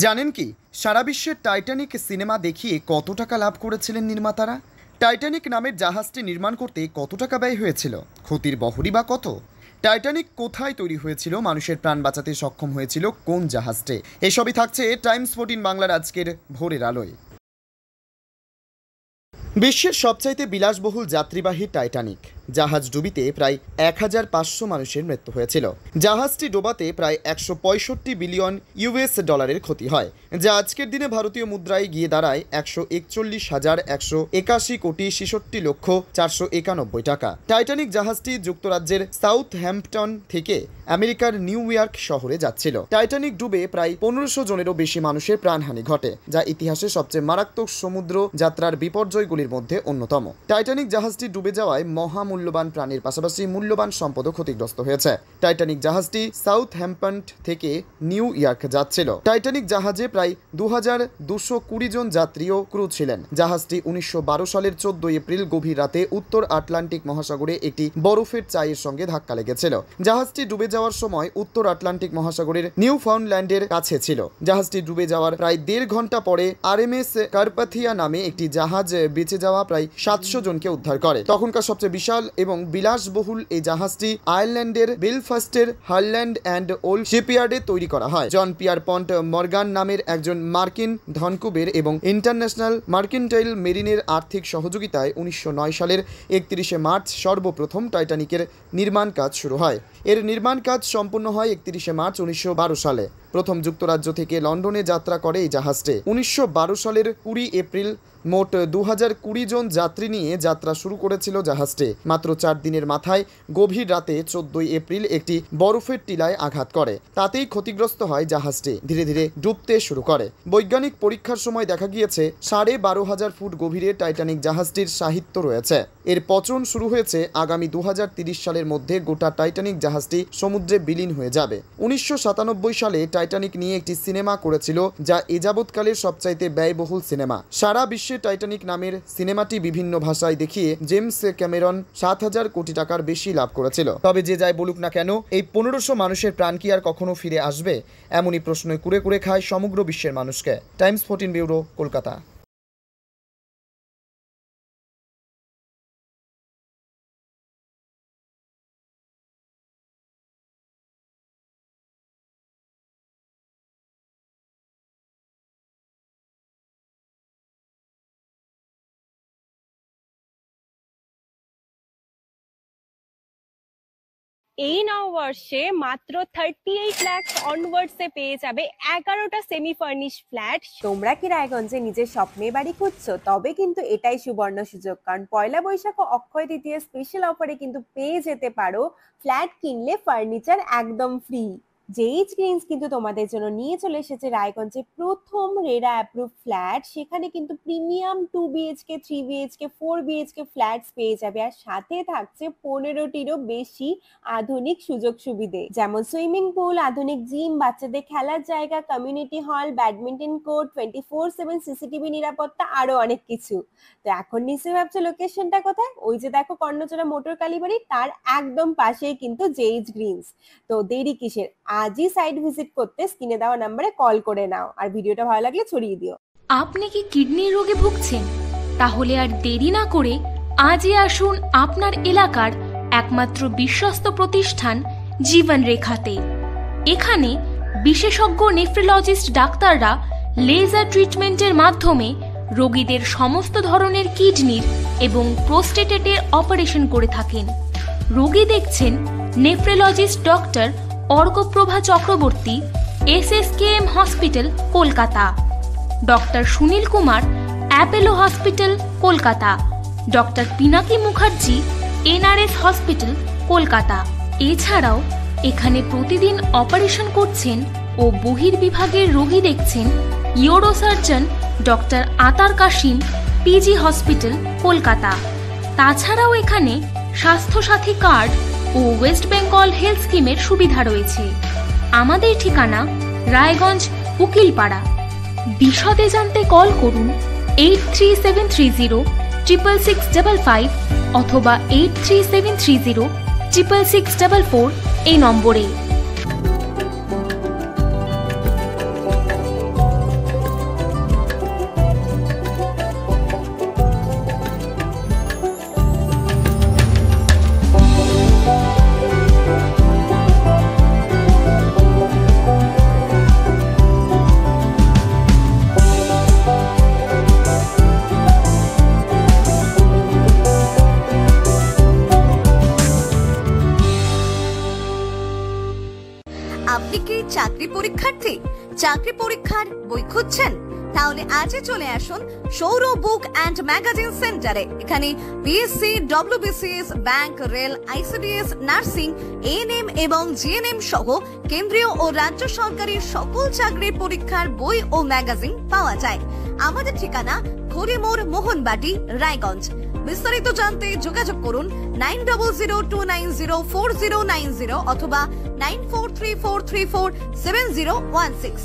জানেন কি সারা বিশ্বের টাইটানিক সিনেমা দেখিয়ে কত টাকা লাভ করেছিলেন নির্মাতারা? টাইটানিক নামের জাহাজটি নির্মাণ করতে কত টাকা ব্যয় হয়েছিল, ক্ষতির বহরই বা কত? টাইটানিক কোথায় তৈরি হয়েছিল, মানুষের প্রাণ বাঁচাতে সক্ষম হয়েছিল কোন জাহাজটি? এসবই থাকছে টাইমস 14 বাংলার আজকের ভোরের আলোয়। বিশ্বের সবচাইতে বিলাসবহুল যাত্রীবাহী টাইটানিক জাহাজ ডুবিতে প্রায় 1500 মানুষের মৃত্যু হয়েছিল। জাহাজটি ডোবাতে প্রায় 165 বিলিয়ন ইউএস ডলারের ক্ষতি হয়, যা আজকের দিনে ভারতীয় মুদ্রায় গিয়ে দাঁড়ায় 141,181 কোটি 66 লক্ষ 491 টাকা। টাইটানিক জাহাজটি যুক্তরাজ্যের সাউথ হ্যাম্পটন থেকে আমেরিকার নিউ ইয়র্ক শহরে যাচ্ছিল। টাইটানিক ডুবে প্রায় 1500 জনেরও বেশি মানুষের প্রাণহানি ঘটে, যা ইতিহাসে সবচেয়ে মারাত্মক সমুদ্র যাত্রার বিপর্যয়গুলির মধ্যে অন্যতম। টাইটানিক জাহাজটি ডুবে যাওয়ায় মূল্যবান প্রাণীর পাশাপাশি মূল্যবান সম্পদও ক্ষতিগ্রস্ত হয়েছে। টাইটানিক জাহাজটি সাউথ হ্যাম্পটন থেকে নিউ ইয়র্ক যাচ্ছিল। টাইটানিক জাহাজে প্রায় 2220 জন যাত্রী ও ক্রু ছিলেন। জাহাজটি 1912 সালের 14 এপ্রিল গভীর রাতে উত্তর আটলান্টিক মহাসাগরে একটি বরফের চাইয়ের সঙ্গে ধাক্কা লেগেছিল। জাহাজটি ডুবে যাওয়ার সময় উত্তর আটলান্টিক মহাসাগরের নিউ ফাউন্ডল্যান্ডের কাছে ছিল। জাহাজটি ডুবে যাওয়ার প্রায় 1.5 ঘন্টা পরে আরএমএস কার্পাথিয়া নামে একটি জাহাজ বেঁচে যাওয়া প্রায় 700 জনকে উদ্ধার করে। তখনকার সবচেয়ে বিশাল এবং বিলাসবহুল এই জাহাজটি আয়ারল্যান্ডের বেলফাস্টের হারল্যান্ড অ্যান্ড ওল্ড শিপইয়ার্ডে তৈরি করা হয়। জন পিয়ার পন্ট মর্গান নামের একজন মার্কিন ধনকুবের এবং ইন্টারন্যাশনাল মার্কেন্টাইল মেরিনের আর্থিক সহযোগিতায় 1909 সালের 31 মার্চ সর্বপ্রথম টাইটানিকের নির্মাণ কাজ শুরু হয়। এর নির্মাণ কাজ সম্পূর্ণ হয় 31 মার্চ 1912 সালে। প্রথম যুক্তরাজ্য থেকে লন্ডনে যাত্রা করে এই জাহাজটি। 1912 সালের 20 এপ্রিল মোট 2020 জন যাত্রী নিয়ে যাত্রা শুরু করেছিল জাহাজটি। মাত্র 4 দিনের মাথায় গভীর রাতে 14 এপ্রিল একটি বরফের টিলায় আঘাত করে। তাতেই ক্ষতিগ্রস্ত হয় জাহাজটি, ধীরে ধীরে ডুবতে শুরু করে। বৈজ্ঞানিক পরীক্ষার সময় দেখা গিয়েছে 12,500 ফুট গভীরে টাইটানিক জাহাজটির সাহিত্য রয়েছে। এর পচন শুরু হয়েছে আগামী 2030 সালের মধ্যে গোটা টাইটানিক জাহাজটি সমুদ্রে বিলীন হয়ে যাবে। 1997 সালে টাইটানিক নিয়ে একটি সিনেমা করেছিল, যা এযাবৎকালের সবচাইতে ব্যয়বহুল সিনেমা। সারা বিশ্বে টাইটানিক নামের সিনেমাটি বিভিন্ন ভাষায় দেখিয়ে জেমস ক্যামেরন 7,000 কোটি টাকার বেশি লাভ করেছিল। তবে যে যাই বলুক না কেন, এই 1500 মানুষের প্রাণ কি আর কখনো ফিরে আসবে? এমনই প্রশ্নই কুরে কুরে খায় সমগ্র বিশ্বের মানুষকে। Times 14 bureau, Kolkata. এই নববর্ষে মাত্র 38 লাখ অনওয়ার্ডসে পেয়ে যাবে 11টা সেমি ফার্নিশ ফ্ল্যাট। তোমরা কি রায়গঞ্জে নিজের স্বপ্নের বাড়ি খুঁজছো? তবে কিন্তু এটাই সুবর্ণ সুযোগ, কারণ পয়লা বৈশাখ ও অক্ষয় তৃতীয়া স্পেশাল অফারে কিন্তু পেয়ে যেতে পারো ফ্ল্যাট কিনলে ফার্নিচার একদম ফ্রি। জেইচ গ্রিনস কিন্তু তোমাদের জন্য নিয়ে চলে এসেছে রায়গঞ্জে প্রথম রেরা অ্যাপ্রুভ ফ্ল্যাট। সেখানে কিন্তু premium 2 BHK 3 BHK 4 BHK flats পেয়ে যাবে, আর সাথে থাকছে 15টিরও বেশি আধুনিক সুযোগ সুবিধে, যেমন সুইমিং পুল, আধুনিক জিম, বাচ্চাদের খেলার জায়গা, community hall, badminton court, 24/7 CCTV নিরাপত্তা, আরো অনেক কিছু। তো এখন নিশ্চয়ই ভাবছো লোকেশনটা কোথায়? ওই যে দেখো কর্ণচড়া মোটর কালীবাড়ি, তার একদম পাশেই কিন্তু জেইচ গ্রিনস। তো দেরি কিসের? আজই সাইট ভিজিট করতে স্ক্রিনে দেওয়া নম্বরে কল করে নাও, আর ভিডিওটা ভালো লাগলে ছড়িয়ে দিও। আপনি কি কিডনি রোগে ভুগছেন? তাহলে আর দেরি না করে আজই আসুন আপনার এলাকার একমাত্র বিশ্বস্ত প্রতিষ্ঠান জীবন রেখাতে। এখানে বিশেষজ্ঞ নেফ্রোলজিস্ট ডাক্তাররা লেজার ট্রিটমেন্টের মাধ্যমে রোগীদের সমস্ত ধরনের কিডনির এবং প্রোস্টেটের অপারেশন করে থাকেন। রোগী দেখছেন nephrologist doctor Arkaprava Chakraborty, SSKM hospital, Kolkata. Doctor Sunil Kumar, Apollo hospital, Kolkata. Doctor Pinaki Mukherjee, NRS hospital, Kolkata. এছাড়াও এখানে প্রতিদিন অপারেশন করছেন ও বহির্বিভাগের রোগী দেখছেন ইউরোসার্জন ডক্টর আতার কাশিম, PG হসপিটাল, কলকাতা। তাছাড়াও এখানে স্বাস্থ্যসাথী কার্ড ও ওয়েস্ট বেঙ্গল হেলথ স্কিমের সুবিধা রয়েছে। আমাদের ঠিকানা রায়গঞ্জ, উকিলপাড়া। বিশদে জানতে কল করুন 8373066655 অথবা 8373066644 এই নম্বরে। চাকরি পরীক্ষার বই খুঁজছেন? তাহলে আজই চলে আসুন সৌর বুক অ্যান্ড ম্যাগাজিন সেন্টারে। এখানে BSc, WBCS, bank, rail, ICDS, nursing, ANM এবং জিএনএম সহ কেন্দ্রীয় ও রাজ্য সরকারি সকল চাকরির পরীক্ষার বই ও ম্যাগাজিন পাওয়া যায়। আমাদের ঠিকানা খড়িমোড়, মোহনবাটি, রায়গঞ্জ। বিস্তারিত জানতে যোগাযোগ করুন 9002904090 অথবা 9434347016।